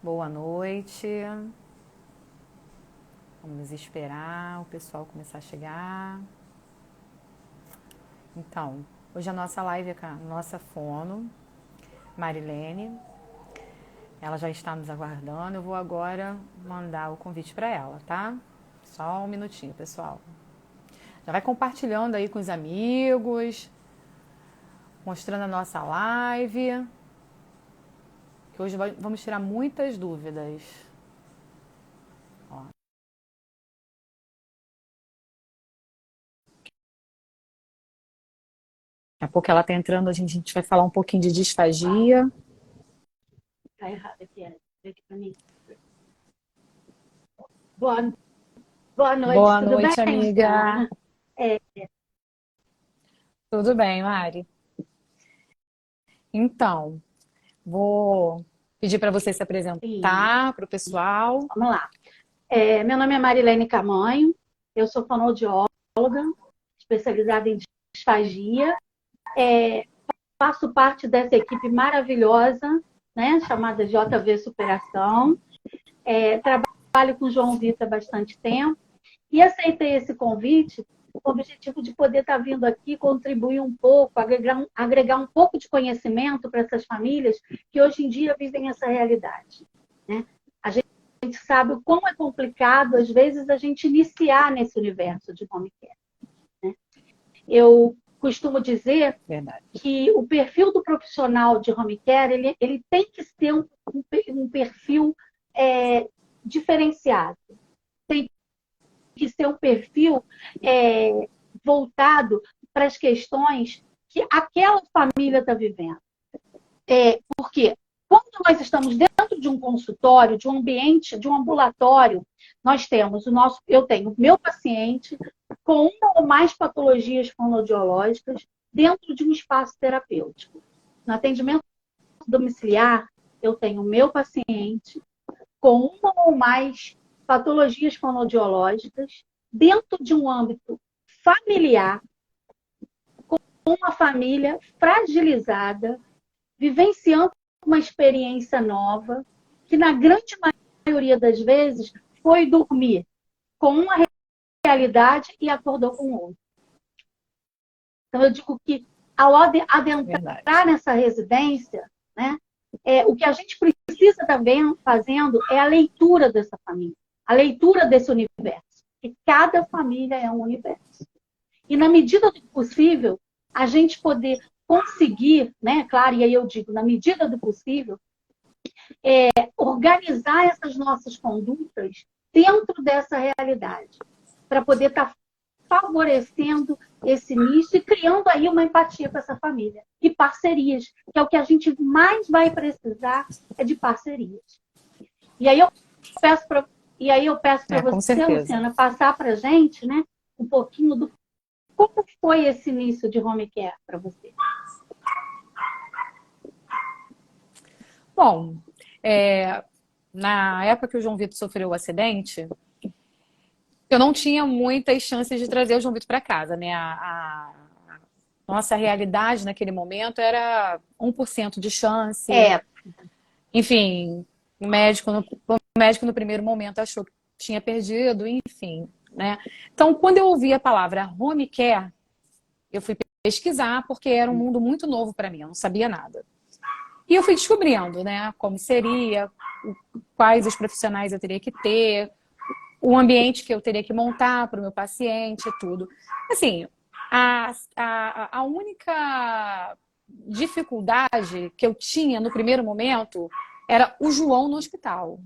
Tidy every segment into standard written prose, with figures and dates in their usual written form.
Boa noite. Vamos esperar o pessoal começar a chegar. Então, hoje a nossa live é com a nossa fono, Marilene. Ela já está nos aguardando. Eu vou agora mandar o convite para ela, tá? Só um minutinho, pessoal. Já vai compartilhando aí com os amigos, mostrando a nossa live, que hoje vamos tirar muitas dúvidas. Ó. Daqui a pouco ela está entrando, a gente vai falar um pouquinho de disfagia. Tá errado aqui, vê aqui pra mim. Boa noite, Boa tudo noite, bem, amiga. Luciana? É, Tudo bem, Mari? Então, vou pedir para você se sim, apresentar para o pessoal. vamos lá. Meu nome é Marilene Camanho, eu sou fonoaudióloga, especializada em disfagia. Faço parte dessa equipe maravilhosa, né, chamada JV Superação. Trabalho com o João Vitor há bastante tempo e aceitei esse convite com o objetivo de poder estar vindo aqui contribuir um pouco, agregar um pouco de conhecimento para essas famílias que hoje em dia vivem essa realidade, né? A gente sabe o quão é complicado, às vezes, a gente iniciar nesse universo de home care, né? Eu costumo dizer Verdade. que o perfil do profissional de home care, ele tem que ser um perfil diferenciado. Tem que ser um perfil voltado para as questões que aquela família está vivendo. Porque quando nós estamos dentro de um consultório, de um ambiente, de um ambulatório, eu tenho o meu paciente com uma ou mais patologias fonoaudiológicas dentro de um espaço terapêutico. No atendimento domiciliar, eu tenho o meu paciente com uma ou mais patologias fonoaudiológicas dentro de um âmbito familiar, com uma família fragilizada, vivenciando uma experiência nova, que na grande maioria das vezes foi dormir com uma realidade e acordou com outra. Então eu digo que ao adentrar nessa residência, né, o que a gente precisa também fazendo é a leitura dessa família, a leitura desse universo, porque cada família é um universo. E na medida do possível, a gente poder conseguir, né, claro, e aí eu digo, na medida do possível, organizar essas nossas condutas dentro dessa realidade, para poder estar favorecendo esse início e criando aí uma empatia com essa família. E parcerias, que é o que a gente mais vai precisar, é de parcerias. E aí eu peço para Com você, certeza. Luciana, passar para a gente, né, um pouquinho do como foi esse início de home care para você. Bom, na época que o João Vitor sofreu o acidente, eu não tinha muitas chances de trazer o João Vitor para casa, né? A nossa realidade naquele momento era 1% de chance. Enfim, o médico no primeiro momento achou que tinha perdido, enfim, né? Então, quando eu ouvi a palavra home care, eu fui pesquisar, porque era um mundo muito novo para mim, eu não sabia nada. E eu fui descobrindo, né, como seria, quais os profissionais eu teria que ter, o ambiente que eu teria que montar para o meu paciente, tudo. Assim, a única dificuldade que eu tinha no primeiro momento era o João no hospital.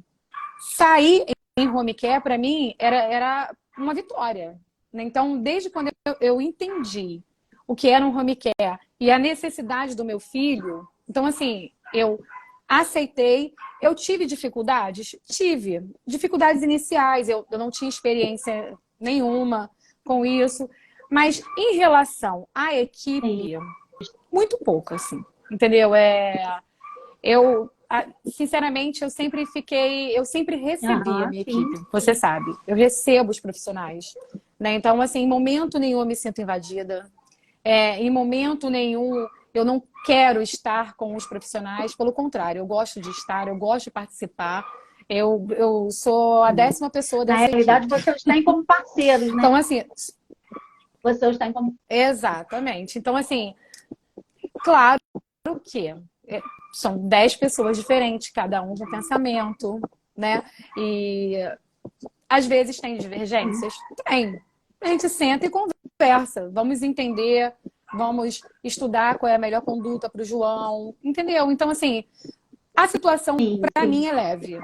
Sair em home care, para mim, era uma vitória. Então, desde quando eu entendi o que era um home care e a necessidade do meu filho, então, assim, eu aceitei. Eu tive dificuldades? Tive. Dificuldades iniciais, eu não tinha experiência nenhuma com isso. Mas em relação à equipe, muito pouco, assim. Entendeu? Sinceramente, eu sempre recebi a minha equipe, você sabe. Eu recebo os profissionais. Né? Então, assim, em momento nenhum eu me sinto invadida. Em momento nenhum eu não quero estar com os profissionais, pelo contrário, eu gosto de estar, eu gosto de participar. Eu sou a 10ª pessoa Na dessa realidade, equipe. você os tem como parceiros, né? Então, assim, Você os tem como... exatamente. Então, assim, claro que são 10 pessoas diferentes, cada um com pensamento, né? E às vezes tem divergências? Tem. A gente senta e conversa. Vamos entender, vamos estudar qual é a melhor conduta para o João, entendeu? Então, assim, a situação Sim, para sim. mim é leve.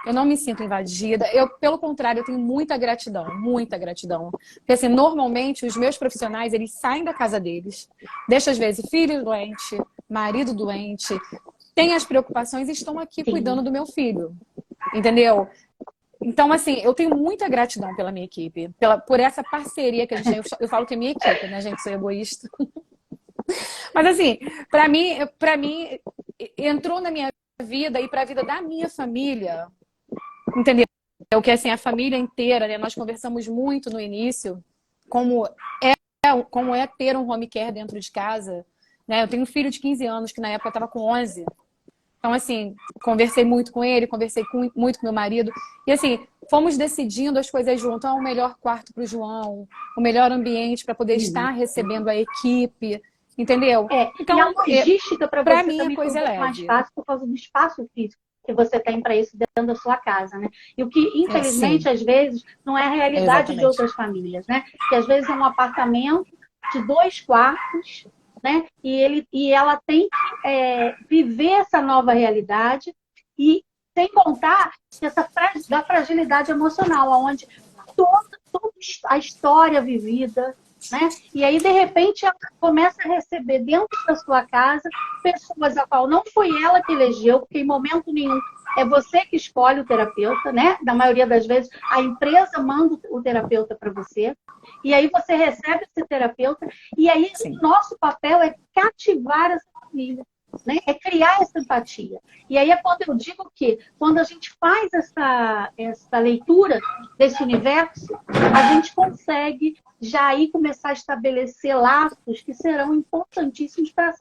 Eu não me sinto invadida. Eu, pelo contrário, eu tenho muita gratidão, muita gratidão. Porque, assim, normalmente os meus profissionais, eles saem da casa deles, deixam às vezes filho doente, marido doente, têm as preocupações e estão aqui Sim. cuidando do meu filho. Entendeu? Então, assim, eu tenho muita gratidão pela minha equipe, por essa parceria que a gente tem. Eu falo que é minha equipe, né, gente? Sou egoísta. Mas, assim, para mim, entrou na minha vida e para a vida da minha família, entendeu? É o que, assim, a família inteira, né? Nós conversamos muito no início como é ter um home care dentro de casa, né? Eu tenho um filho de 15 anos que na época estava com 11. Então, assim, conversei muito com ele, muito com meu marido. E, assim, fomos decidindo as coisas juntos. O melhor quarto para o João, o melhor ambiente para poder estar recebendo a equipe, entendeu? E a Então, logística para para você mim, a também foi coisa é muito mais leve. fácil por causa do espaço físico que você tem para isso dentro da sua casa, né? E o que, Sim, infelizmente, às vezes, não é a realidade de exatamente. outras famílias, né? Que às vezes é um apartamento de 2 quartos, né? E ela tem que viver essa nova realidade e sem contar da fragilidade emocional, onde toda a história vivida, né? E aí, de repente, ela começa a receber dentro da sua casa pessoas a qual não foi ela que elegeu, porque em momento nenhum é você que escolhe o terapeuta, né? Na maioria das vezes, a empresa manda o terapeuta para você. E aí você recebe esse terapeuta. E aí, Sim. o nosso papel é cativar essa família. Né? É criar essa empatia. E aí é quando eu digo que, quando a gente faz essa leitura desse universo, a gente consegue já aí começar a estabelecer laços que serão importantíssimos para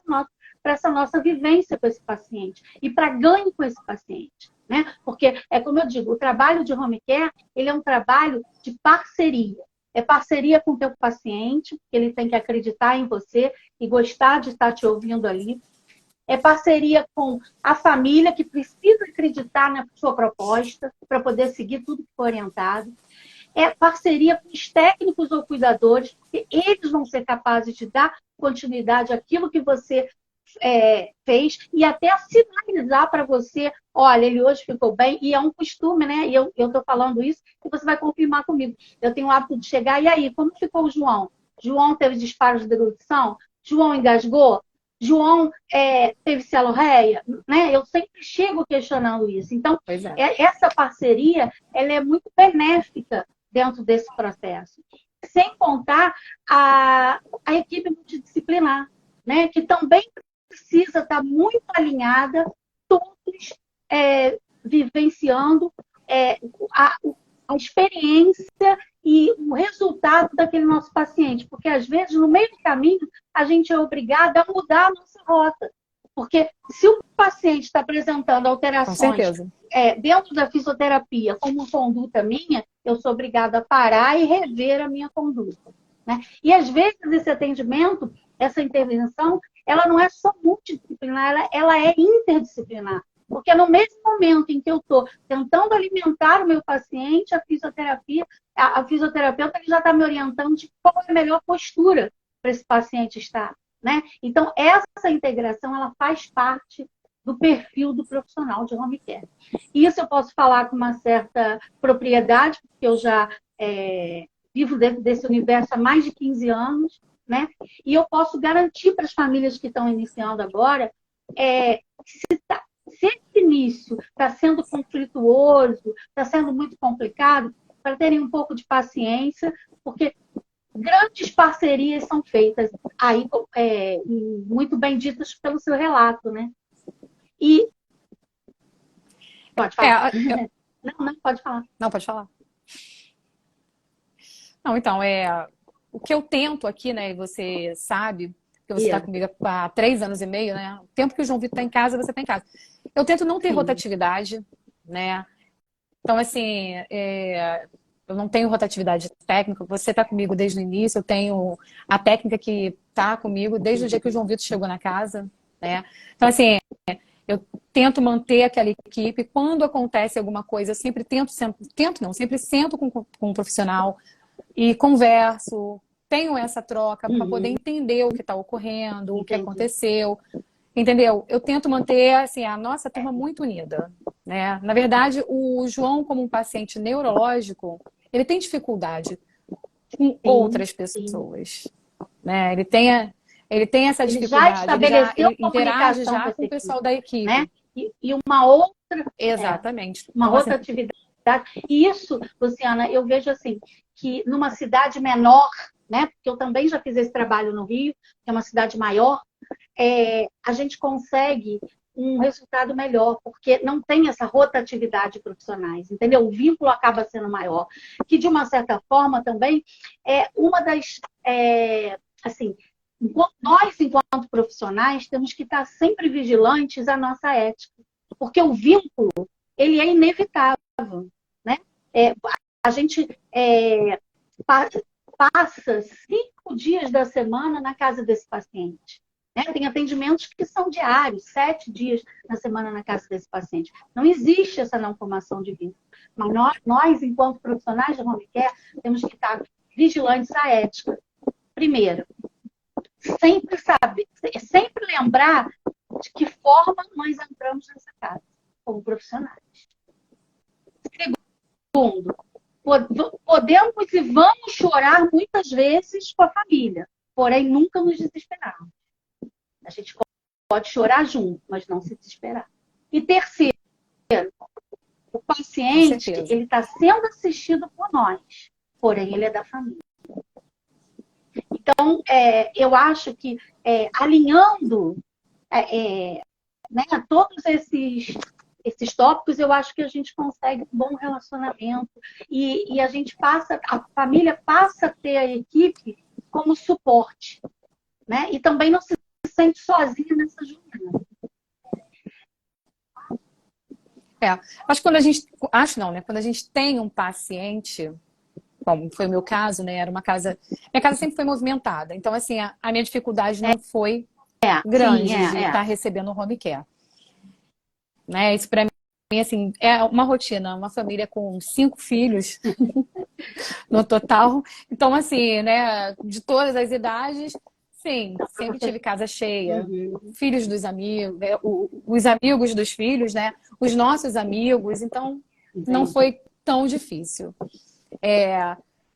essa nossa vivência com esse paciente e para ganho com esse paciente. Né? Porque, é como eu digo, o trabalho de home care, ele é um trabalho de parceria. É parceria com o teu paciente, ele tem que acreditar em você e gostar de estar te ouvindo ali. É parceria com a família, que precisa acreditar na sua proposta para poder seguir tudo que for orientado. É parceria com os técnicos ou cuidadores, porque eles vão ser capazes de dar continuidade àquilo que você fez e até sinalizar para você, olha, ele hoje ficou bem, e é um costume, né? E eu estou falando isso, e você vai confirmar comigo. Eu tenho o hábito de chegar, e aí, como ficou o João? João teve disparos de deglutição? João engasgou? João teve celorreia? Né? Eu sempre chego questionando isso. Então, Pois é. essa parceria, ela é muito benéfica dentro desse processo. Sem contar a equipe multidisciplinar, né? Que também precisa estar muito alinhada, todos vivenciando a experiência e o resultado daquele nosso paciente. Porque, às vezes, no meio do caminho, a gente é obrigada a mudar a nossa rota. Porque se o paciente está apresentando Com alterações certeza. dentro da fisioterapia como conduta minha, eu sou obrigada a parar e rever a minha conduta. Né? E, às vezes, esse atendimento, essa intervenção, ela não é só multidisciplinar, ela é interdisciplinar. Porque no mesmo momento em que eu estou tentando alimentar o meu paciente, a fisioterapeuta já está me orientando de qual é a melhor postura para esse paciente estar. Né? Então, essa integração, ela faz parte do perfil do profissional de home care. Isso eu posso falar com uma certa propriedade, porque eu já vivo dentro desse universo há mais de 15 anos, né? E eu posso garantir para as famílias que estão iniciando agora, se esse início está sendo conflituoso, está sendo muito complicado, para terem um pouco de paciência, porque grandes parcerias são feitas aí, muito bem ditas pelo seu relato, né? E pode falar. Não, pode falar. Não, pode falar. Não, então, o que eu tento aqui, né, e você sabe, porque você está comigo há 3 anos e meio, né? O tempo que o João Vitor está em casa, você está em casa. Eu tento não ter rotatividade, né? Então, assim, eu não tenho rotatividade técnica. Você está comigo desde o início, eu tenho a técnica que está comigo desde o dia que o João Vitor chegou na casa, né? Então, assim, eu tento manter aquela equipe. Quando acontece alguma coisa, eu sempre sempre sento com um profissional e converso, tenho essa troca para poder entender o que está ocorrendo, o que aconteceu, entendeu? Eu tento manter assim, a nossa turma muito unida, né? Na verdade, o João, como um paciente neurológico, ele tem dificuldade com outras pessoas, né? Ele tem essa Ele já dificuldade, estabeleceu ele interage comunicação com já essa com o pessoal equipe, da equipe. né? E uma outra, Exatamente. uma Então, assim, rotatividade. E isso, Luciana, eu vejo assim, que numa cidade menor, né? Porque eu também já fiz esse trabalho no Rio, que é uma cidade maior, a gente consegue um resultado melhor, porque não tem essa rotatividade de profissionais, entendeu? O vínculo acaba sendo maior. Que, de uma certa forma, também é uma das... assim, nós, enquanto profissionais, temos que estar sempre vigilantes à nossa ética, porque o vínculo, ele é inevitável, né? A gente passa 5 dias da semana na casa desse paciente. Né? Tem atendimentos que são diários, 7 dias na semana na casa desse paciente. Não existe essa não formação de vínculo. Mas nós, enquanto profissionais de home care, temos que estar vigilantes à ética. Primeiro, sempre lembrar de que forma nós entramos nessa casa, como profissionais. Segundo, podemos e vamos chorar muitas vezes com a família, porém nunca nos desesperarmos. A gente pode chorar junto, mas não se desesperar. E terceiro, o paciente, ele está sendo assistido por nós, porém ele é da família. Então, eu acho que alinhando né, todos esses tópicos, eu acho que a gente consegue um bom relacionamento e a família passa a ter a equipe como suporte, né? E também não se sente sozinha nessa jornada. Acho que quando a gente, acho não, né? Quando a gente tem um paciente, como foi o meu caso, né? Era uma casa, minha casa sempre foi movimentada, então assim a minha dificuldade não foi grande de estar recebendo um home care, né? Isso para mim assim é uma rotina, uma família com 5 filhos no total, então assim, né? De todas as idades. Sim, sempre tive casa cheia, filhos dos amigos, os amigos dos filhos, né? Os nossos amigos, então não foi tão difícil.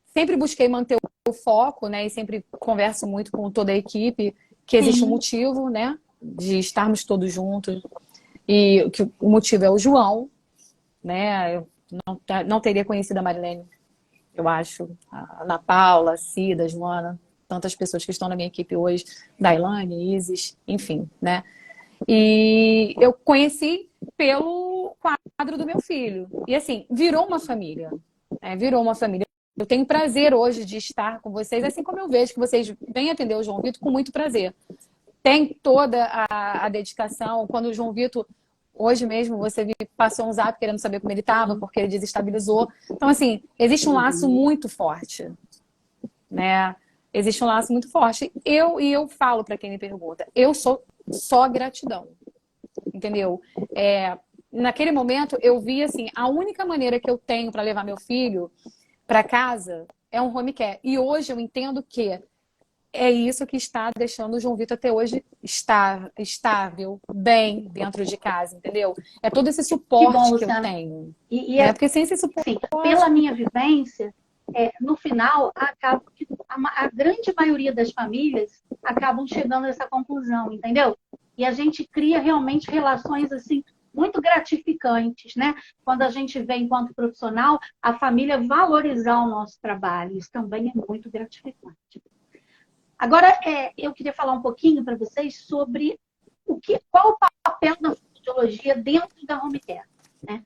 Sempre busquei manter o foco, né? E sempre converso muito com toda a equipe que existe um motivo, né? De estarmos todos juntos. E que o motivo é o João, né? Eu não teria conhecido a Marilene, eu acho, a Ana Paula, a Cida, a Joana, tantas pessoas que estão na minha equipe hoje, Dailane, Isis, enfim, né? E eu conheci pelo quadro do meu filho. E assim, virou uma família. Virou uma família. Eu tenho prazer hoje de estar com vocês, assim como eu vejo que vocês vêm atender o João Vitor com muito prazer. Tem toda a dedicação. Quando o João Vitor, hoje mesmo, você me passou um zap querendo saber como ele estava, porque ele desestabilizou. Então, assim, existe um laço muito forte, né? Existe um laço muito forte. Eu falo para quem me pergunta, eu sou só gratidão, entendeu? Naquele momento, eu vi assim, a única maneira que eu tenho para levar meu filho para casa é um home care. E hoje eu entendo que é isso que está deixando o João Vitor até hoje estável, bem dentro de casa, entendeu? É todo esse suporte que eu tenho. Porque sem esse suporte... Assim, pela minha vivência, no final, acaba que a grande maioria das famílias acabam chegando a essa conclusão, entendeu? E a gente cria realmente relações assim muito gratificantes, né? Quando a gente vê, enquanto profissional, a família valorizar o nosso trabalho. Isso também é muito gratificante. Agora, eu queria falar um pouquinho para vocês sobre qual o papel da fonoaudiologia dentro da home care, né?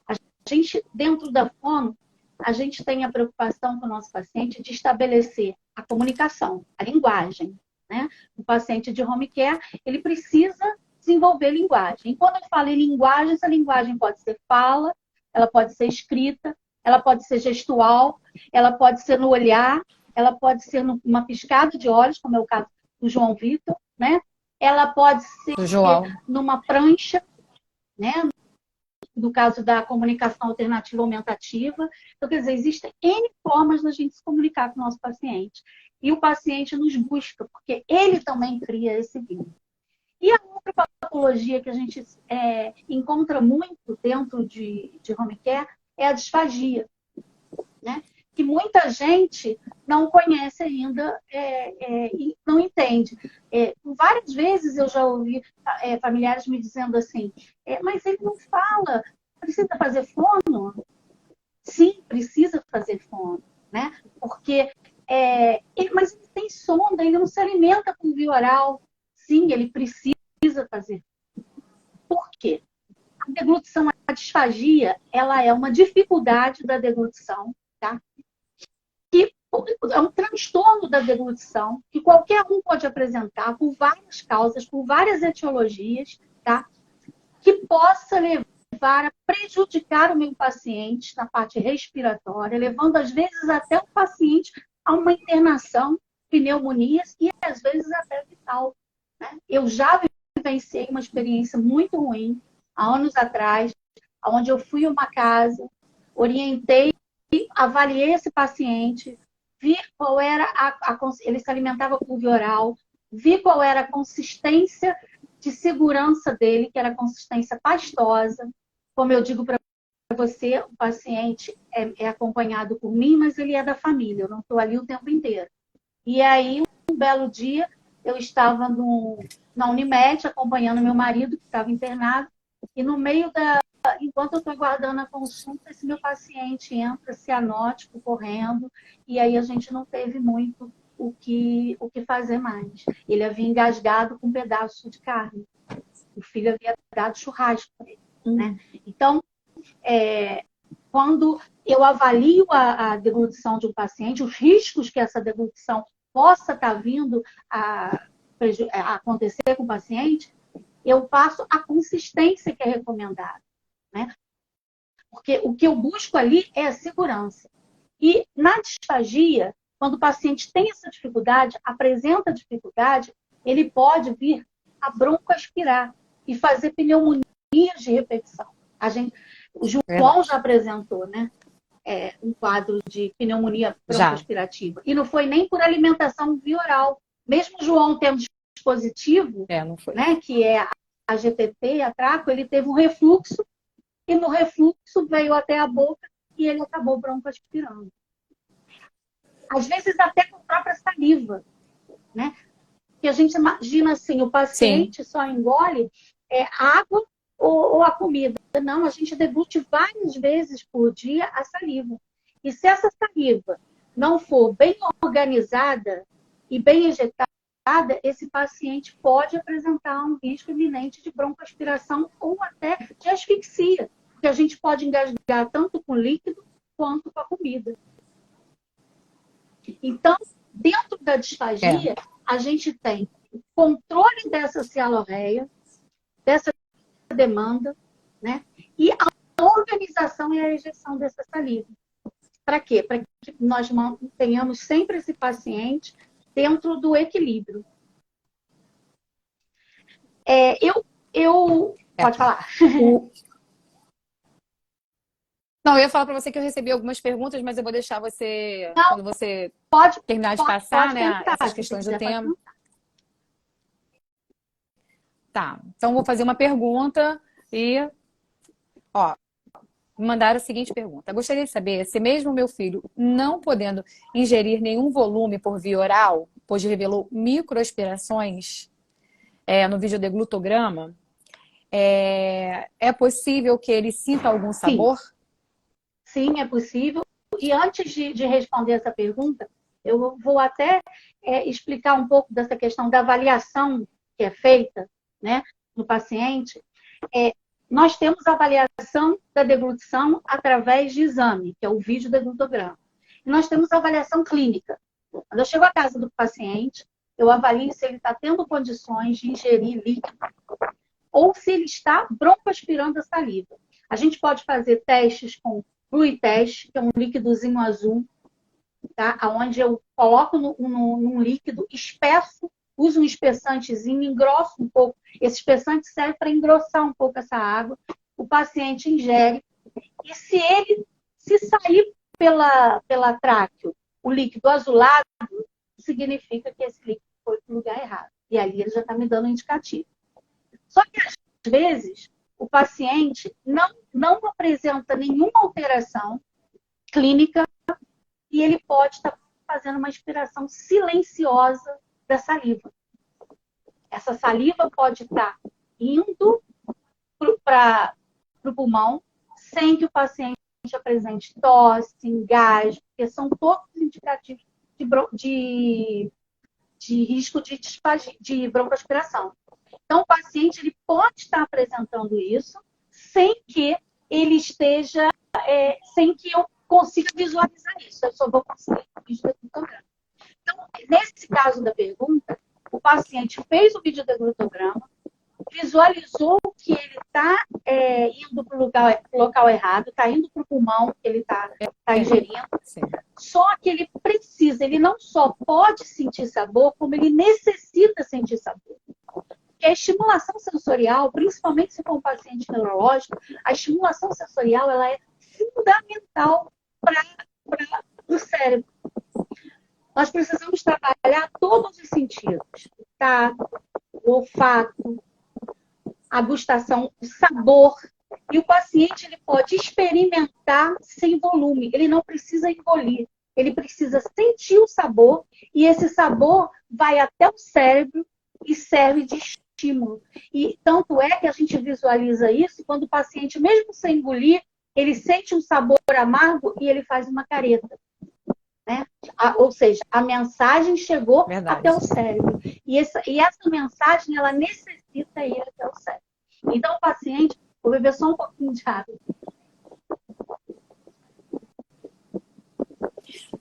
A gente, dentro da fono, a gente tem a preocupação com o nosso paciente de estabelecer a comunicação, a linguagem, né? paciente de home care, ele precisa desenvolver linguagem. E quando eu falo em linguagem, essa linguagem pode ser fala, ela pode ser escrita, ela pode ser gestual, ela pode ser no olhar, ela pode ser numa piscada de olhos, como é o caso do João Vitor, né? Ela pode ser Do João. numa prancha, né? No caso da comunicação alternativa aumentativa. Então, quer dizer, existem N formas da gente se comunicar com o nosso paciente. E o paciente nos busca, porque ele também cria esse vínculo. E a outra patologia que a gente encontra muito dentro de home care é a disfagia, né? Que muita gente não conhece ainda e não entende. Várias vezes eu já ouvi familiares me dizendo assim, mas ele não fala, precisa fazer fono? Sim, precisa fazer fono, né? Porque, mas ele tem sonda, ele não se alimenta por via oral. Sim, ele precisa fazer. Por quê? A deglutição, a disfagia, ela é uma dificuldade da deglutição, tá? Que é um transtorno da deglutição que qualquer um pode apresentar por várias causas, por várias etiologias, tá? Que possa levar a prejudicar o meu paciente na parte respiratória, levando às vezes até o paciente a uma internação, pneumonias e às vezes até vital, né? Eu já vivenciei uma experiência muito ruim há anos atrás, onde eu fui a uma casa, orientei, avaliei esse paciente, vi qual era ele se alimentava por via oral, vi qual era a consistência de segurança dele, que era a consistência pastosa. Como eu digo para você, o paciente é acompanhado por mim, mas ele é da família, eu não estou ali o tempo inteiro. E aí, um belo dia, eu estava na Unimed, acompanhando meu marido, que estava internado, e no meio enquanto eu estou aguardando a consulta, esse meu paciente entra cianótico, correndo, e aí a gente não teve muito o que fazer mais. Ele havia engasgado com um pedaço de carne. O filho havia dado churrasco para ele, né? Então, quando eu avalio a deglutição de um paciente, os riscos que essa deglutição possa estar vindo a acontecer com o paciente, eu passo a consistência que é recomendada, né? Porque o que eu busco ali é a segurança. E na disfagia, quando o paciente tem essa dificuldade, apresenta dificuldade, ele pode vir a broncoaspirar e fazer pneumonias de repetição. O João já apresentou, né? Um quadro de pneumonia broncoaspirativa. E não foi nem por alimentação via oral. Mesmo o João tendo dispositivo, né, que é a GTT, a traco, ele teve um refluxo, e no refluxo veio até a boca e ele acabou broncoaspirando. Às vezes até com a própria saliva, né? Que a gente imagina assim, o paciente só engole água ou a comida. Não, a gente deglute várias vezes por dia a saliva. E se essa saliva não for bem organizada e bem ejetada, esse paciente pode apresentar um risco iminente de broncoaspiração ou até de asfixia, que a gente pode engasgar tanto com líquido quanto com a comida. Então, dentro da disfagia, a gente tem o controle dessa cialorreia, dessa demanda, né? E a organização e a ejeção dessa saliva. Para quê? Para que nós mantenhamos sempre esse paciente dentro do equilíbrio. Pode falar. Não, eu ia falar para você que eu recebi algumas perguntas, mas eu vou deixar você, quando você terminar de passar, né, essas questões do tema. Tá, então vou fazer uma pergunta e, me mandaram a seguinte pergunta. Gostaria de saber se mesmo meu filho não podendo ingerir nenhum volume por via oral, pois revelou microaspirações no videodeglutograma, é possível que ele sinta algum sabor? Sim, é possível. E antes de responder essa pergunta, eu vou até explicar um pouco dessa questão da avaliação que é feita, né, no paciente. Nós temos a avaliação da deglutição através de exame, que é o videodeglutograma. E nós temos a avaliação clínica. Quando eu chego à casa do paciente, eu avalio se ele está tendo condições de ingerir líquido ou se ele está broncoaspirando a saliva. A gente pode fazer testes com Fluitest, que é um líquidozinho azul, tá? Onde eu coloco num líquido, espesso, uso um espessantezinho, engrosso um pouco. Esse espessante serve para engrossar um pouco essa água. O paciente ingere. E se sair pela tráqueo o líquido azulado, significa que esse líquido foi para o lugar errado. E ali ele já está me dando um indicativo. Só que, às vezes, o paciente não apresenta nenhuma alteração clínica e ele pode estar fazendo uma expiração silenciosa da saliva. Essa saliva pode estar indo para o pulmão sem que o paciente apresente tosse, engasgo, porque são todos indicativos de risco de broncoaspiração. Então, o paciente ele pode estar apresentando isso sem que ele esteja, sem que eu consiga visualizar isso. Eu só vou conseguir o vídeo deglutograma. Então, nesse caso da pergunta, o paciente fez o vídeo deglutograma, visualizou que ele está indo para o local errado, está indo para o pulmão que ele está ingerindo. Sim. Só que ele não só pode sentir sabor, como ele necessita sentir sabor. Porque a estimulação sensorial, principalmente se for um paciente neurológico, a estimulação sensorial ela é fundamental para o cérebro. Nós precisamos trabalhar todos os sentidos. O tato, o olfato, a gustação, o sabor. E o paciente ele pode experimentar sem volume. Ele não precisa engolir. Ele precisa sentir o sabor e esse sabor vai até o cérebro e serve de estímulo. E tanto é que a gente visualiza isso quando o paciente, mesmo sem engolir, ele sente um sabor amargo e ele faz uma careta. Né? Ou seja, a mensagem chegou até o cérebro. E essa mensagem, ela necessita ir até o cérebro. Então, o paciente, vou beber só um pouquinho de água.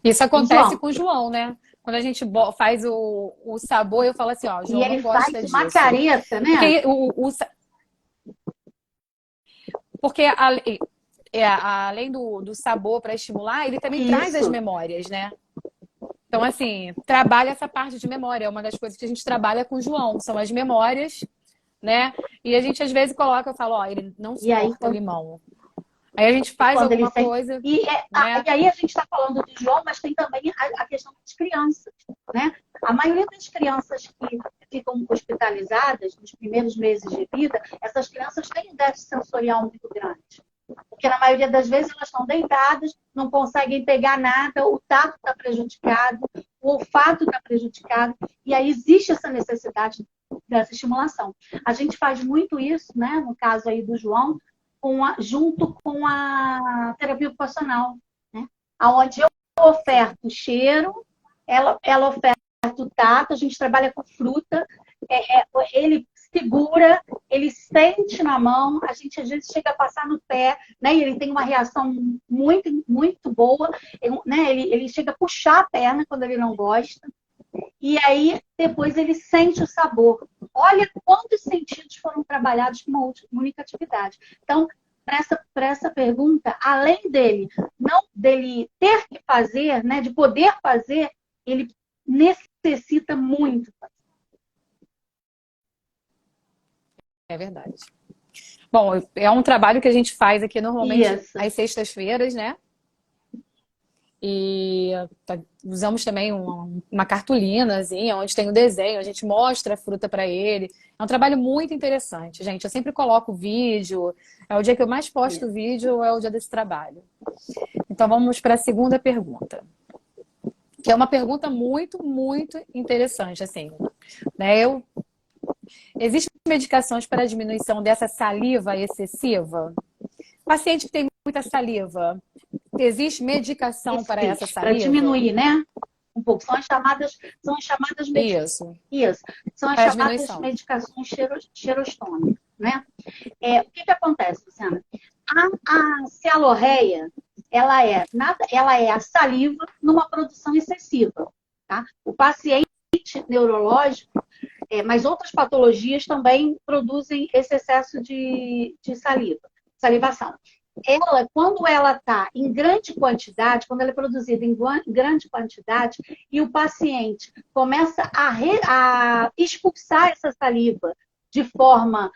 Isso acontece com o João, né? Quando a gente faz o sabor, eu falo assim, ó, João, e ele não gosta faz disso. Uma careta, né? Porque além do sabor para estimular, ele também traz as memórias, né? Então, assim, trabalha essa parte de memória. É uma das coisas que a gente trabalha com o João, são as memórias, né? E a gente, às vezes, coloca, eu falo, ó, ele não suporta limão. Aí a gente faz alguma coisa. E aí a gente está falando de João, mas tem também a questão das crianças, né? A maioria das crianças que ficam hospitalizadas nos primeiros meses de vida, essas crianças têm um déficit sensorial muito grande. Porque na maioria das vezes elas estão deitadas, não conseguem pegar nada, o tato está prejudicado, o olfato está prejudicado, e aí existe essa necessidade dessa estimulação. A gente faz muito isso, né? No caso aí do João, junto com a terapia ocupacional, né? Onde eu oferto cheiro, ela oferta o tato, a gente trabalha com fruta, ele segura, ele sente na mão, a gente às vezes chega a passar no pé, né? E ele tem uma reação muito, muito boa, né? Ele chega a puxar a perna quando ele não gosta, e aí depois ele sente o sabor. Olha quantos sentidos foram trabalhados com uma única atividade. Então, para essa pergunta, além dele ter que fazer, né, de poder fazer, ele necessita muito. É verdade. Bom, é um trabalho que a gente faz aqui normalmente às sextas-feiras, né? E usamos também uma cartolinazinha onde tem o desenho, a gente mostra a fruta para ele. É um trabalho muito interessante, gente. Eu sempre coloco vídeo. É o dia que eu mais posto vídeo, é o dia desse trabalho. Então vamos para a segunda pergunta, que é uma pergunta muito, muito interessante, assim, né? Existem medicações para a diminuição dessa saliva excessiva? Paciente que tem muita saliva, existe medicação para essa saliva? Para diminuir, né? Um pouco. São as chamadas medicações. Isso. São as chamadas medicações xerostônicas, né? O que acontece, Luciana? A cialorreia, ela é a saliva numa produção excessiva, tá? O paciente neurológico, mas outras patologias também produzem esse excesso de salivação. Ela, quando ela está em grande quantidade, quando ela é produzida em grande quantidade, e o paciente começa a expulsar essa saliva de forma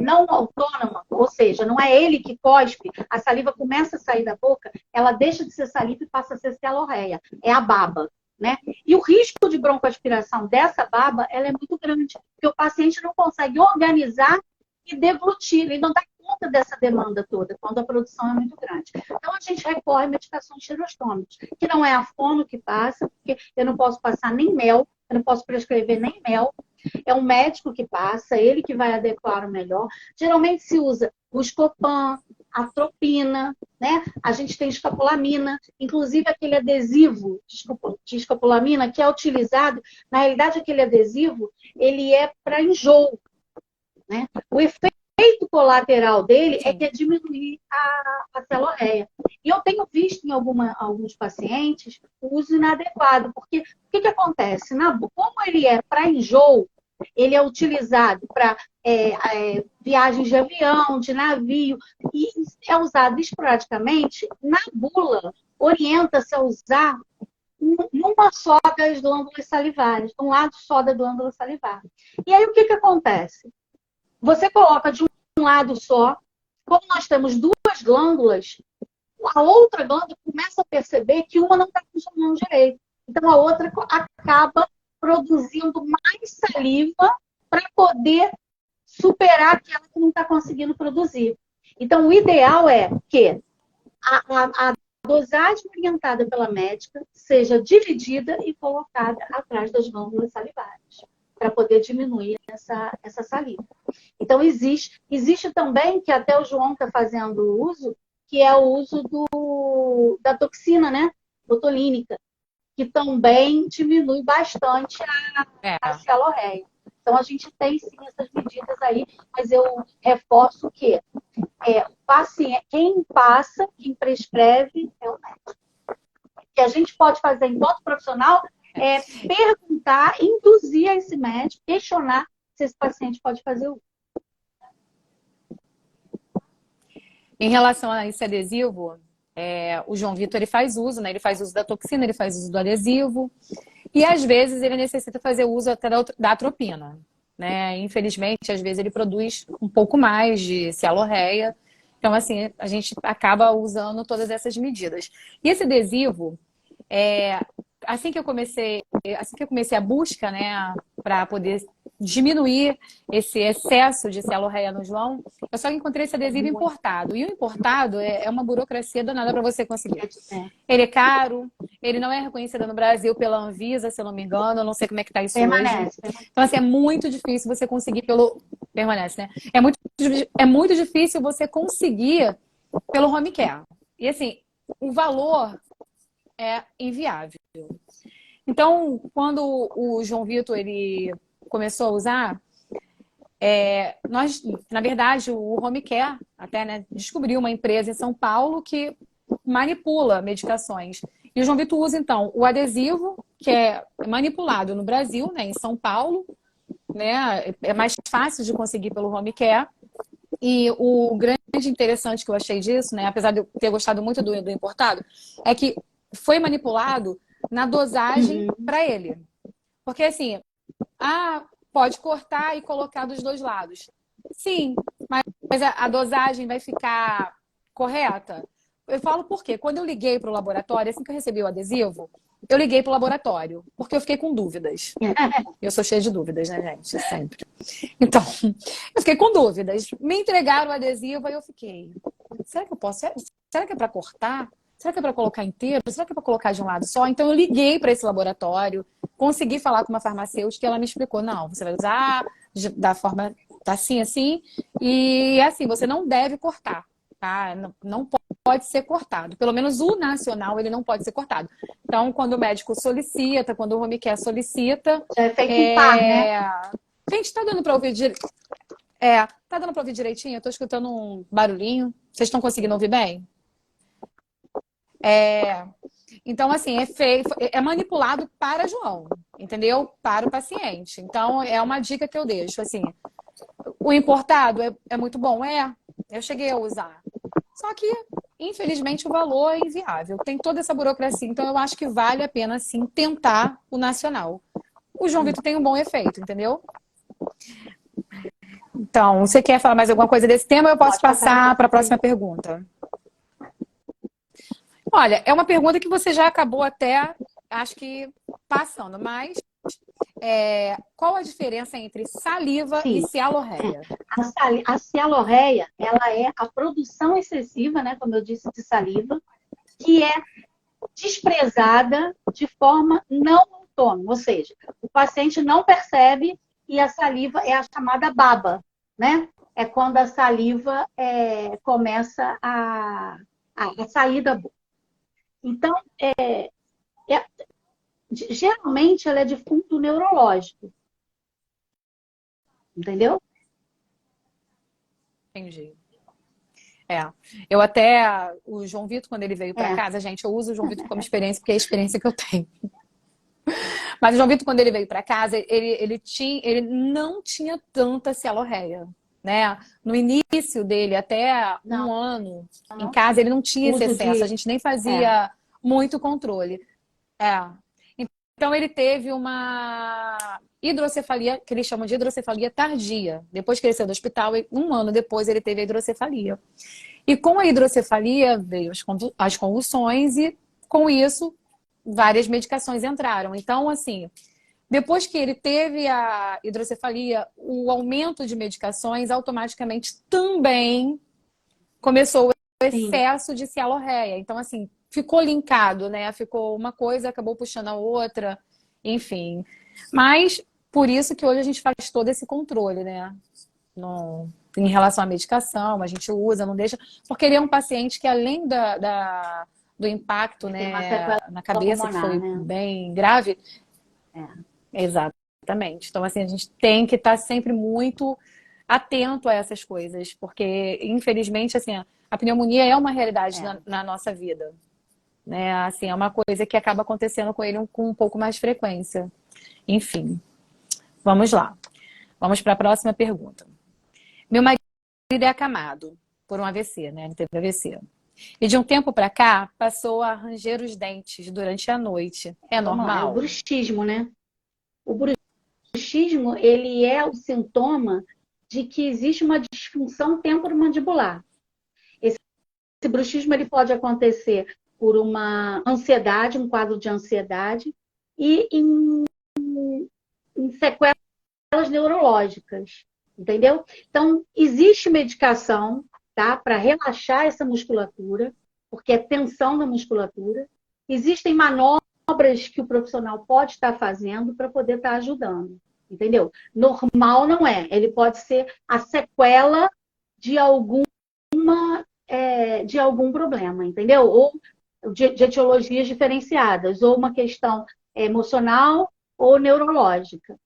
não autônoma, ou seja, não é ele que cospe, a saliva começa a sair da boca, ela deixa de ser saliva e passa a ser celorreia, é a baba, né? E o risco de broncoaspiração dessa baba, ela é muito grande, porque o paciente não consegue organizar e deglutir, ele não dá conta dessa demanda toda, quando a produção é muito grande. Então, a gente recorre a medicações xerostômicas, que não é a fono que passa, porque eu não posso passar nem mel, eu não posso prescrever nem mel, é um médico que passa, ele que vai adequar o melhor. Geralmente se usa o Buscopan, atropina, né? A gente tem escopolamina, inclusive aquele adesivo de escopolamina que é utilizado, na realidade aquele adesivo, ele é para enjoo, né? O efeito colateral dele é que é diminuir a celorreia. E eu tenho visto em alguns pacientes o uso inadequado, porque o que acontece? Como ele é para enjoo, ele é utilizado para viagens de avião, de navio, e é usado esporadicamente. Na bula, orienta-se a usar numa só das glândulas salivares, um lado só da glândula salivar. E aí o que acontece? Você coloca de um lado só, como nós temos duas glândulas, a outra glândula começa a perceber que uma não está funcionando direito. Então a outra acaba produzindo mais saliva para poder superar aquela que não está conseguindo produzir. Então, o ideal é que a dosagem orientada pela médica seja dividida e colocada atrás das glândulas salivares, para poder diminuir essa saliva. Então, existe também, que até o João está fazendo uso, que é o uso da toxina, né? Botulínica, que também diminui bastante a celorreia. Então, a gente tem sim essas medidas aí, mas eu reforço que o paciente, quem passa, quem prescreve é o médico. O que a gente pode fazer enquanto profissional é perguntar, induzir a esse médico, questionar se esse paciente pode fazer uso. Em relação a esse adesivo, o João Vitor ele faz uso, né? Ele faz uso da toxina, ele faz uso do adesivo. E às vezes ele necessita fazer uso até da atropina, né? Infelizmente, às vezes ele produz um pouco mais de cialorreia. Então, assim, a gente acaba usando todas essas medidas. E esse adesivo, assim que eu comecei a busca, né, para poder diminuir esse excesso de cialorreia no João, eu só encontrei esse adesivo importado. E o importado é uma burocracia danada para você conseguir. Ele é caro, ele não é reconhecido no Brasil pela Anvisa, se eu não me engano, eu não sei como é que está isso Permanece. hoje. Então, assim, é muito difícil você conseguir Permanece, né? É muito difícil você conseguir pelo home care. E, assim, o valor é inviável. Então, quando o João Vitor ele começou a usar, na verdade, o Home Care até, né, descobriu uma empresa em São Paulo que manipula medicações. E o João Vitor usa, então, o adesivo, que é manipulado no Brasil, né, em São Paulo, né, é mais fácil de conseguir pelo Home Care. E o grande interessante que eu achei disso, né, apesar de eu ter gostado muito do importado, é que foi manipulado na dosagem para ele. Porque assim, pode cortar e colocar dos dois lados. Sim, mas a dosagem vai ficar correta? Eu falo por quê? Quando eu liguei para o laboratório, assim que eu recebi o adesivo, eu liguei para o laboratório, porque eu fiquei com dúvidas. Eu sou cheia de dúvidas, né, gente? Sempre. Então, eu fiquei com dúvidas. Me entregaram o adesivo, aí eu fiquei, será que eu posso? Será que é para cortar? Será que é para colocar inteiro? Será que é para colocar de um lado só? Então eu liguei para esse laboratório, consegui falar com uma farmacêutica e ela me explicou, não, você vai usar da forma assim, assim, e assim, você não deve cortar, tá? Não pode ser cortado. Pelo menos o nacional, ele não pode ser cortado. Então, quando o médico solicita, quando o home care solicita... É feito em par, né? Gente, tá dando para ouvir direito? Tá dando para ouvir direitinho? Eu tô escutando um barulhinho. Vocês estão conseguindo ouvir bem? Então, assim, é manipulado para João, entendeu? Para o paciente. Então, é uma dica que eu deixo, assim. O importado é muito bom? Eu cheguei a usar. Só que, infelizmente, o valor é inviável. Tem toda essa burocracia. Então, eu acho que vale a pena, sim, tentar o nacional. O João Vitor tem um bom efeito, entendeu? Então, você quer falar mais alguma coisa desse tema? Eu posso passar para a próxima pergunta. Olha, é uma pergunta que você já acabou até, acho que, passando, mas qual a diferença entre saliva Sim. e cialorreia? A cialorreia, ela é a produção excessiva, né, como eu disse, de saliva, que é desprezada de forma não autônoma, ou seja, o paciente não percebe e a saliva é a chamada baba, né? É quando a saliva começa a sair da boca. Então, geralmente ela é de fundo neurológico, entendeu? Entendi. Eu até, o João Vitor, quando ele veio para casa, gente, eu uso o João Vitor como experiência, porque é a experiência que eu tenho. Mas o João Vitor, quando ele veio para casa, ele não tinha tanta cialorreia, né? No início dele, até um ano em casa, ele não tinha esse excesso. A gente nem fazia muito controle. Então, ele teve uma hidrocefalia, que eles chamam de hidrocefalia tardia. Depois que ele saiu do hospital, um ano depois, ele teve a hidrocefalia. E com a hidrocefalia veio as convulsões e, com isso, várias medicações entraram. Então, assim, depois que ele teve a hidrocefalia, o aumento de medicações automaticamente também começou o excesso de cialorreia. Então, assim, ficou linkado, né? Ficou uma coisa, acabou puxando a outra, enfim. Mas, por isso que hoje a gente faz todo esse controle, né? Em relação à medicação, a gente usa, não deixa. Porque ele é um paciente que, além do impacto, né, na cabeça, que foi bem grave. Exatamente. Então, assim, a gente tem que estar sempre muito atento a essas coisas, porque, infelizmente, assim, a pneumonia é uma realidade na nossa vida. Né? Assim, é uma coisa que acaba acontecendo com ele com um pouco mais de frequência. Enfim, vamos lá. Vamos para a próxima pergunta. Meu marido é acamado por um AVC, né? Ele teve AVC. E de um tempo para cá, passou a ranger os dentes durante a noite. É normal? É o bruxismo, né? O bruxismo, ele é o sintoma de que existe uma disfunção temporomandibular. Esse bruxismo, ele pode acontecer por uma ansiedade, um quadro de ansiedade, e em sequelas neurológicas, entendeu? Então, existe medicação, tá, para relaxar essa musculatura, porque é tensão da musculatura. Existem manobras que o profissional pode estar fazendo para poder estar ajudando, entendeu? Normal não é. Ele pode ser a sequela de algum problema, entendeu? Ou de etiologias diferenciadas, ou uma questão emocional ou neurológica.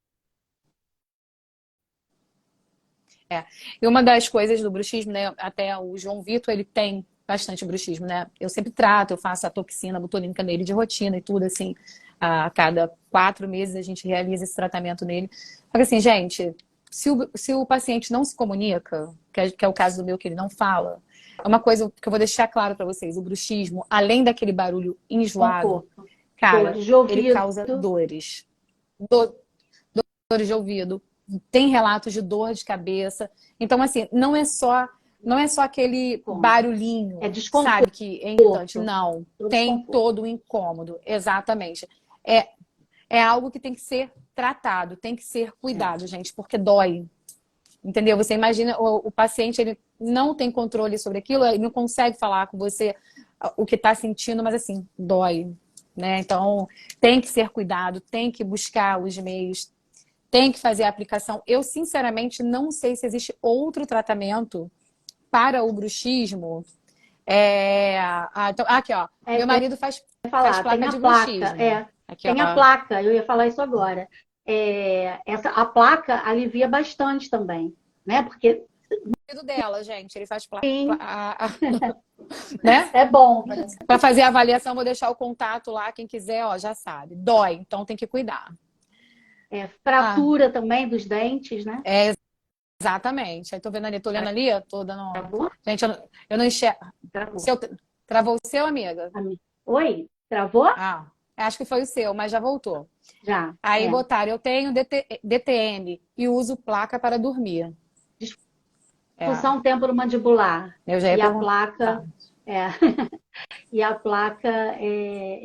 E uma das coisas do bruxismo, né? Até o João Vitor, ele tem bastante bruxismo, né? Eu sempre trato, eu faço a toxina botulínica nele de rotina e tudo, assim. A cada 4 meses a gente realiza esse tratamento nele. Só que assim, gente, se o paciente não se comunica, que é o caso do meu, que ele não fala, é uma coisa que eu vou deixar claro para vocês. O bruxismo, além daquele barulho enjoado, cara, ele causa dores. Dores de ouvido. Tem relatos de dor de cabeça. Então, assim, não é só aquele barulhinho, sabe, que é irritante. Não, tem todo o incômodo. Exatamente. É algo que tem que ser tratado, tem que ser cuidado, gente, porque dói. Entendeu? Você imagina, o paciente, ele não tem controle sobre aquilo, ele não consegue falar com você o que está sentindo, mas assim, dói. Né? Então, tem que ser cuidado, tem que buscar os meios, tem que fazer a aplicação. Eu, sinceramente, não sei se existe outro tratamento para o bruxismo. Então, aqui, ó. Meu marido faz placa de bruxismo. Aqui, tem a placa, eu ia falar isso agora. A placa alivia bastante também, né? Porque o marido dela, gente, ele faz placa. né? É bom. Para fazer a avaliação, vou deixar o contato lá, quem quiser, ó, já sabe. Dói, então tem que cuidar. Ah, Fratura também dos dentes, né? é exatamente. Aí tô vendo ali, tô olhando ali, tô dando. Travou? Gente, eu não enxergo. Travou. Seu... Travou o seu, amiga? Oi? Travou? Ah, acho que foi o seu, mas já voltou. Já. Aí botaram, eu tenho DTM e uso placa para dormir. É, Disfunção temporomandibular. eu já ia E a perguntar. placa é, e a placa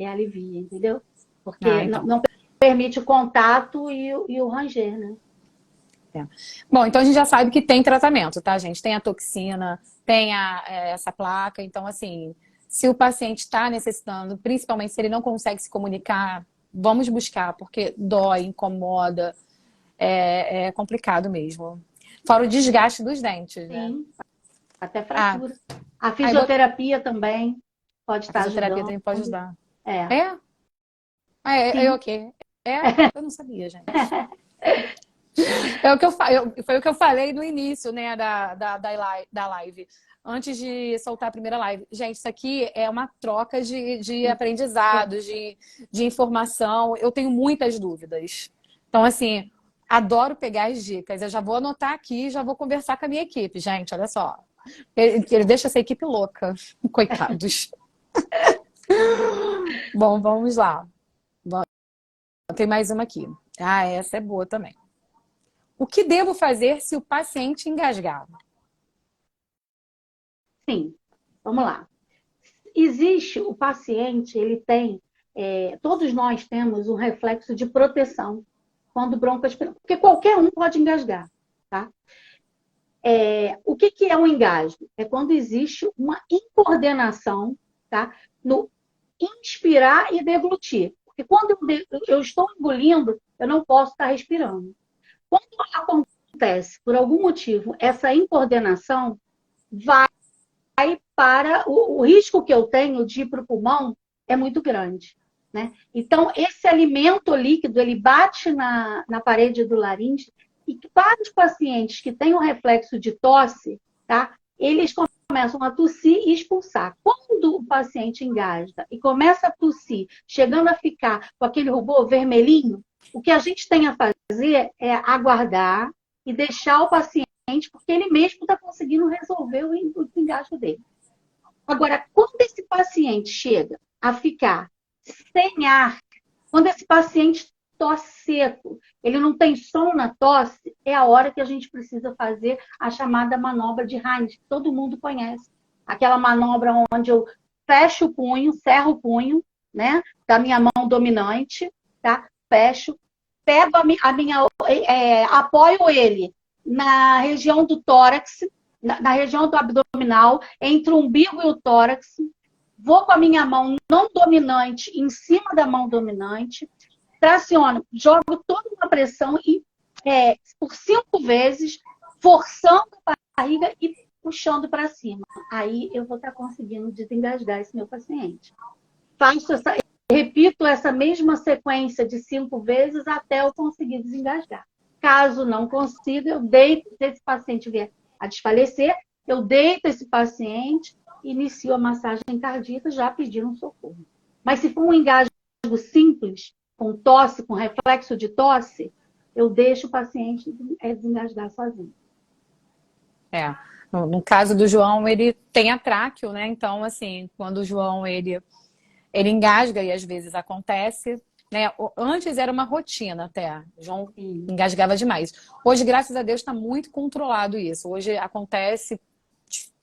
alivia, entendeu? Ah, Porque então. não permite o contato e o ranger, né? É. Bom, então a gente já sabe que tem tratamento, tá, gente? Tem a toxina, tem essa placa. Então, assim, se o paciente está necessitando, principalmente se ele não consegue se comunicar, vamos buscar, porque dói, incomoda, é complicado mesmo. Fora o desgaste dos dentes, né? Sim, até Ah, fratura. A aí fisioterapia também pode a estar fisioterapia ajudando. também pode ajudar. É, É? Ah, é sim. ok. É? Eu não sabia, gente. É o que foi o que eu falei no início, né, da live. Antes de soltar a primeira live. Gente, isso aqui é uma troca de aprendizados, de informação. Eu tenho muitas dúvidas. Então, assim, adoro pegar as dicas. Eu já vou anotar aqui e já vou conversar com a minha equipe, gente. Olha só. Ele deixa essa equipe louca. Coitados. Bom, vamos lá. Tem mais uma aqui. Ah, essa é boa também. O que devo fazer se o paciente engasgar? Sim, vamos lá. Existe o paciente, ele tem, todos nós temos um reflexo de proteção quando broncoaspirante, porque qualquer um pode engasgar, tá? O que é um engasgo? É quando existe uma incoordenação, tá? No inspirar e deglutir. Porque quando eu estou engolindo, eu não posso estar respirando. Quando acontece, por algum motivo, essa incoordenação, vai para o risco que eu tenho de ir para o pulmão é muito grande. Né? Então, esse alimento líquido, ele bate na parede do laringe e vários pacientes que têm um reflexo de tosse, tá? Eles começam a tossir e expulsar. Quando o paciente engasga e começa a tossir, chegando a ficar com aquele rubor vermelhinho, o que a gente tem a fazer é aguardar e deixar o paciente, porque ele mesmo está conseguindo resolver o engasgo dele. Agora, quando esse paciente chega a ficar sem ar, quando esse paciente tosse seco, ele não tem som na tosse, é a hora que a gente precisa fazer a chamada manobra de Heinz, que todo mundo conhece. Aquela manobra onde eu fecho o punho, cerro o punho, né, da minha mão dominante, tá? Fecho, pego apoio ele na região do tórax, na região do abdominal, entre o umbigo e o tórax, vou com a minha mão não dominante em cima da mão dominante, traciono, jogo toda uma pressão e por 5 vezes, forçando a barriga e puxando para cima. Aí eu vou estar conseguindo desengasgar esse meu paciente. Repito essa mesma sequência de 5 vezes até eu conseguir desengasgar. Caso não consiga, eu deito, se esse paciente vier a desfalecer, eu deito esse paciente e inicio a massagem cardíaca já pedindo um socorro. Mas se for um engasgo simples, com tosse, com reflexo de tosse, eu deixo o paciente desengasgar sozinho. No caso do João, ele tem a tráqueo, né? Então, assim, quando o João, ele engasga e às vezes acontece, né? Antes era uma rotina até, o João engasgava demais. Hoje, graças a Deus, está muito controlado isso. Hoje acontece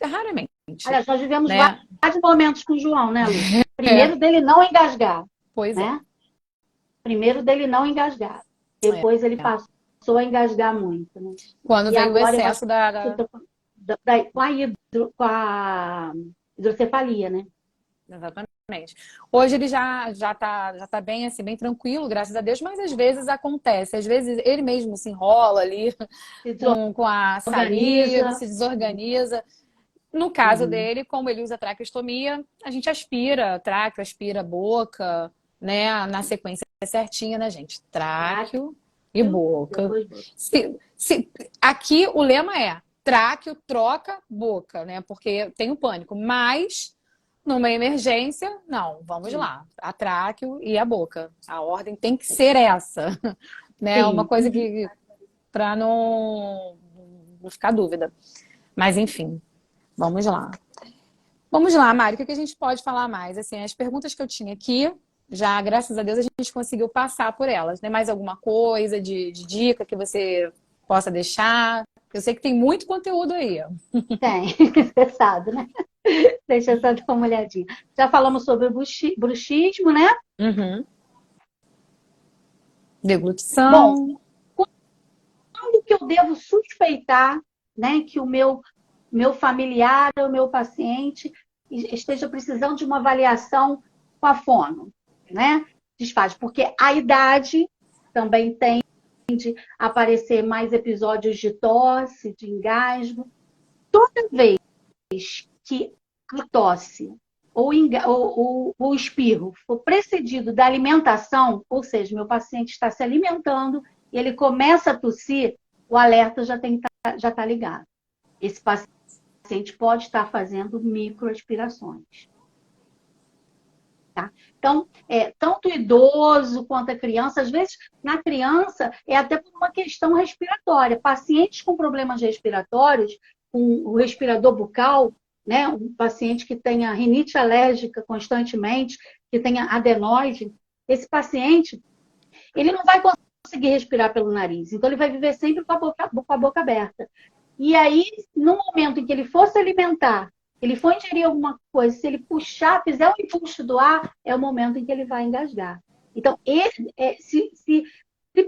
raramente. Aliás, nós vivemos né? vários momentos com o João, né, Lu? Primeiro dele não engasgar. Pois né? Primeiro dele não engasgar. Depois ele passou a engasgar muito. Né? Quando e veio o agora excesso com a hidrocefalia, né? Exatamente. Hoje ele já tá bem assim, bem tranquilo, graças a Deus, mas às vezes acontece, às vezes ele mesmo se enrola ali com a saliva, se desorganiza. No caso dele, como ele usa traqueostomia, a gente aspira tráqueo, aspira a boca, né? Na sequência certinha, né, gente? Tráqueo e boca. Aqui o lema é tráqueo, troca, boca, né? Porque eu tenho pânico. Mas, numa emergência, não, vamos Sim. lá. A tráqueo e a boca. A ordem tem que ser essa, né? Uma Sim. coisa que, para não ficar dúvida. Mas, enfim, vamos lá. Vamos lá, Mari, o que a gente pode falar mais? Assim, as perguntas que eu tinha aqui, já, graças a Deus, a gente conseguiu passar por elas. Tem mais alguma coisa de dica que você possa deixar? Eu sei que tem muito conteúdo aí. Tem, você sabe, né? Deixa eu só dar uma olhadinha. Já falamos sobre o bruxismo, né? Uhum. Bom, Deglutição. quando que eu devo suspeitar, né, que o meu familiar ou meu paciente esteja precisando de uma avaliação com a fono, né? Desfaz, porque a idade também tende a aparecer mais episódios de tosse, de engasgo. Toda vez que a tosse ou o espirro for precedido da alimentação, ou seja, meu paciente está se alimentando e ele começa a tossir, o alerta já está ligado. Esse paciente pode estar fazendo microaspirações. Tá? Então, tanto o idoso quanto a criança, às vezes na criança é até por uma questão respiratória. Pacientes com problemas respiratórios, com o respirador bucal, né, um paciente que tenha rinite alérgica constantemente, que tenha adenoide, esse paciente ele não vai conseguir respirar pelo nariz, então ele vai viver sempre com a boca aberta. E aí, no momento em que ele for se alimentar, ele for ingerir alguma coisa, se ele puxar, fizer o impulso do ar, é o momento em que ele vai engasgar. Então, se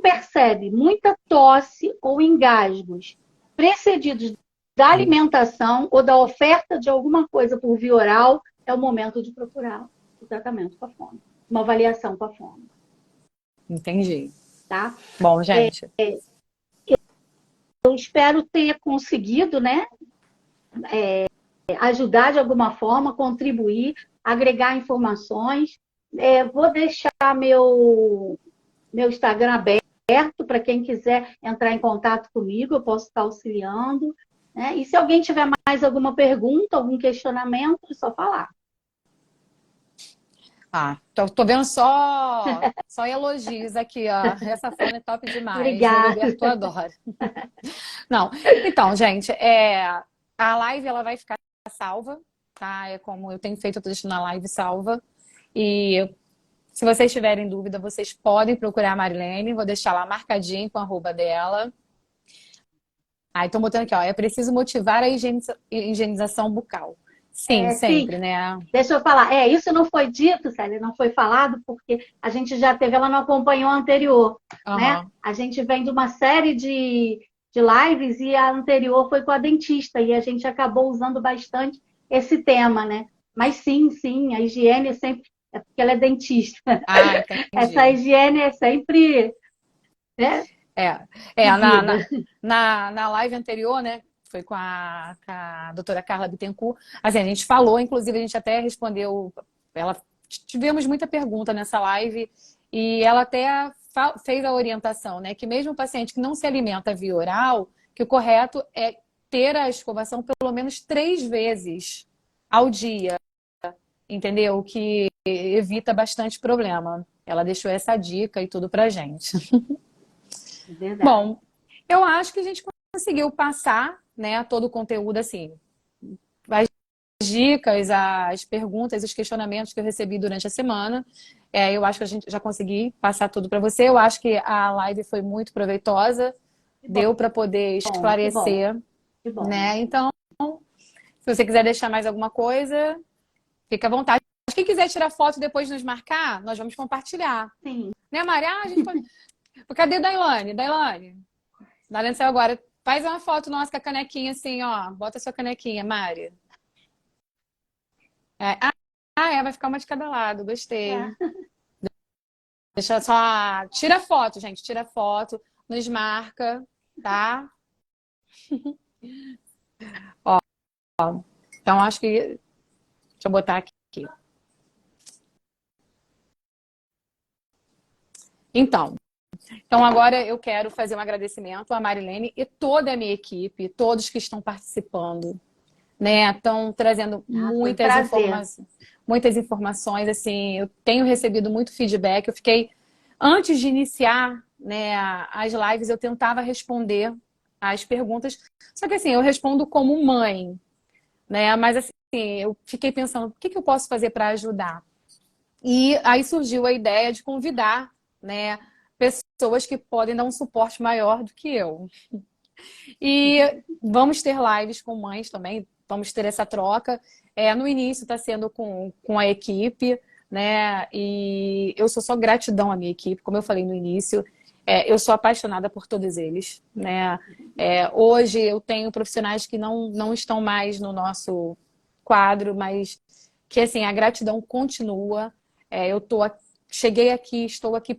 percebe muita tosse ou engasgos precedidos da alimentação ou da oferta de alguma coisa por via oral, é o momento de procurar o tratamento com a fono, uma avaliação com a fono. Entendi. Tá? Bom, gente. Eu espero ter conseguido, né, ajudar de alguma forma, contribuir, agregar informações. Vou deixar meu Instagram aberto para quem quiser entrar em contato comigo, eu posso estar auxiliando. Né? E se alguém tiver mais alguma pergunta, algum questionamento, é só falar. Ah, tô vendo só elogios aqui, ó. Essa fono é top demais. A Obrigada. Liberto adora. Não, então, gente, a live ela vai ficar salva, tá? É como eu tenho feito, eu tô deixando a live salva. E se vocês tiverem dúvida, vocês podem procurar a Marilene, vou deixar lá marcadinho com a arroba dela. Ah, então botando aqui, ó, é preciso motivar a higienização bucal. Sim, Sim, sempre, né? deixa eu falar. Isso não foi dito, Célia, não foi falado, porque a gente já teve, ela não acompanhou a anterior, né? Aham. A gente vem de uma série de lives e a anterior foi com a dentista, e a gente acabou usando bastante esse tema, né? Mas sim, a higiene é sempre. É porque ela é dentista. Ah, Essa entendi. higiene é sempre, né, É, seguida. na live anterior, né? Foi com a doutora Carla Bittencourt. Assim, a gente falou, inclusive, a gente até respondeu. Tivemos muita pergunta nessa live e ela até fez a orientação, né? Que mesmo o paciente que não se alimenta via oral, que o correto é ter a escovação pelo menos 3 vezes ao dia, entendeu? Que evita bastante problema. Ela deixou essa dica e tudo pra gente. É verdade. Bom, eu acho que a gente conseguiu passar, né, todo o conteúdo assim, as dicas, as perguntas, os questionamentos que eu recebi durante a semana. Eu acho que a gente já consegui passar tudo para você. Eu acho que a live foi muito proveitosa, Que bom, deu para poder que bom, esclarecer, que bom. né? Então, se você quiser deixar mais alguma coisa, fica à vontade. Mas quem quiser tirar foto e depois nos marcar, nós vamos compartilhar. Sim. Né, Mari? Ah, a gente pode. Cadê Dailane? Dailane saiu agora. Faz uma foto nossa com a canequinha assim, ó. Bota a sua canequinha, Mari. É. Vai ficar uma de cada lado. Gostei. É. Deixa só. Tira foto, gente. Tira foto. Nos marca, tá? Ó. Então, acho que. Deixa eu botar aqui. Então, Então, agora eu quero fazer um agradecimento à Marilene e toda a minha equipe, todos que estão participando, né? Estão trazendo Foi um prazer. muitas informações, assim, eu tenho recebido muito feedback. Eu fiquei, antes de iniciar, né, as lives, eu tentava responder as perguntas, só que assim, eu respondo como mãe, né? Mas assim, eu fiquei pensando, o que que eu posso fazer para ajudar? E aí surgiu a ideia de convidar, né, pessoas que podem dar um suporte maior do que eu. E vamos ter lives com mães também, vamos ter essa troca. No início está sendo com a equipe, né? E eu sou só gratidão à minha equipe, como eu falei no início. Eu sou apaixonada por todos eles, né? Hoje eu tenho profissionais que não estão mais no nosso quadro, mas que assim, a gratidão continua. Eu cheguei aqui, estou aqui,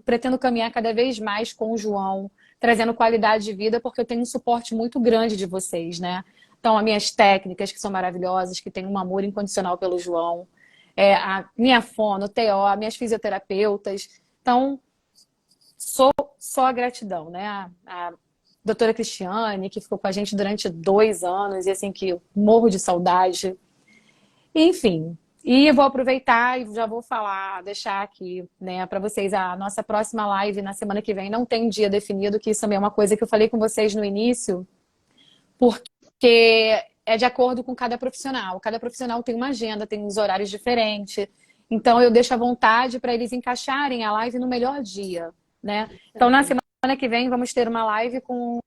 pretendo caminhar cada vez mais com o João, trazendo qualidade de vida, porque eu tenho um suporte muito grande de vocês, né? Então, as minhas técnicas, que são maravilhosas, que têm um amor incondicional pelo João, a minha fono, TO, as minhas fisioterapeutas. Então, só a gratidão, né? A doutora Cristiane, que ficou com a gente durante 2 anos, e assim, que eu morro de saudade. Enfim, e eu vou aproveitar e já vou falar, deixar aqui, né, para vocês a nossa próxima live na semana que vem. Não tem um dia definido, que isso também é uma coisa que eu falei com vocês no início, porque é de acordo com cada profissional. Cada profissional tem uma agenda, tem uns horários diferentes. Então eu deixo à vontade para eles encaixarem a live no melhor dia, né? Então na semana que vem vamos ter uma live com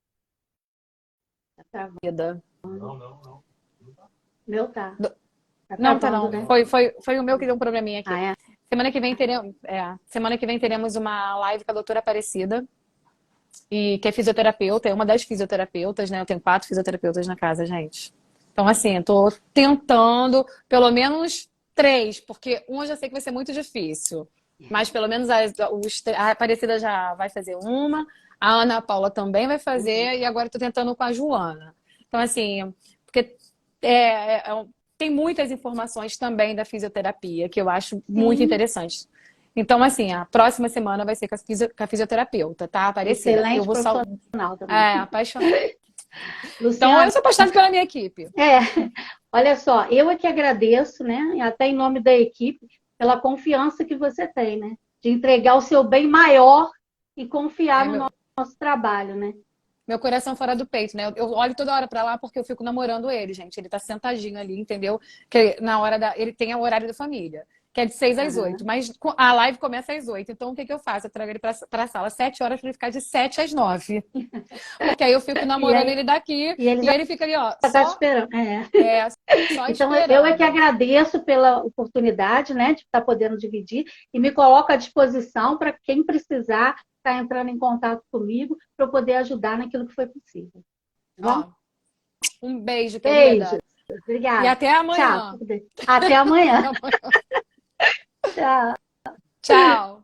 vida. Meu tá. Tá Não, tá travando, não. né? Foi o meu que deu um probleminha aqui. Ah, é? Semana que vem teremos uma live com a doutora Aparecida, e que é fisioterapeuta, é uma das fisioterapeutas, né? Eu tenho 4 fisioterapeutas na casa, gente. Então, assim, eu tô tentando pelo menos 3, porque um eu já sei que vai ser muito difícil. Mas pelo menos a Aparecida já vai fazer uma, a Ana Paula também vai fazer, e agora eu tô tentando com a Joana. Então, assim, porque tem muitas informações também da fisioterapia que eu acho muito Sim. interessante. Então, assim, a próxima semana vai ser com a fisioterapeuta, tá? Aparecida. Eu Excelente vou profissional também. apaixonada. Então, eu Luciana, sou apaixonada pela minha equipe. olha só, eu é que agradeço, né? Até em nome da equipe, pela confiança que você tem, né? De entregar o seu bem maior e confiar É, no nosso trabalho, né? meu coração fora do peito, né? Eu olho toda hora pra lá porque eu fico namorando ele, gente. Ele tá sentadinho ali, entendeu? Que na hora ele tem o horário da família, que é de 6 às Aham. 8. Mas a live começa às 8. Então, o que que eu faço? Eu trago ele pra sala às 7 horas pra ele ficar de 7 às 9. Porque aí eu fico E namorando aí, ele daqui e ele e já ele fica ali, ó, está te esperando. É. só Então, eu é que esperando. agradeço pela oportunidade, né, de estar podendo dividir e me coloco à disposição para quem precisar estar entrando em contato comigo para eu poder ajudar naquilo que foi possível. Tá bom? Ó, um beijo, Beijo. querida. E Obrigada. até Tchau. amanhã. Até Até amanhã. amanhã. Tchau. Tchau. Tchau.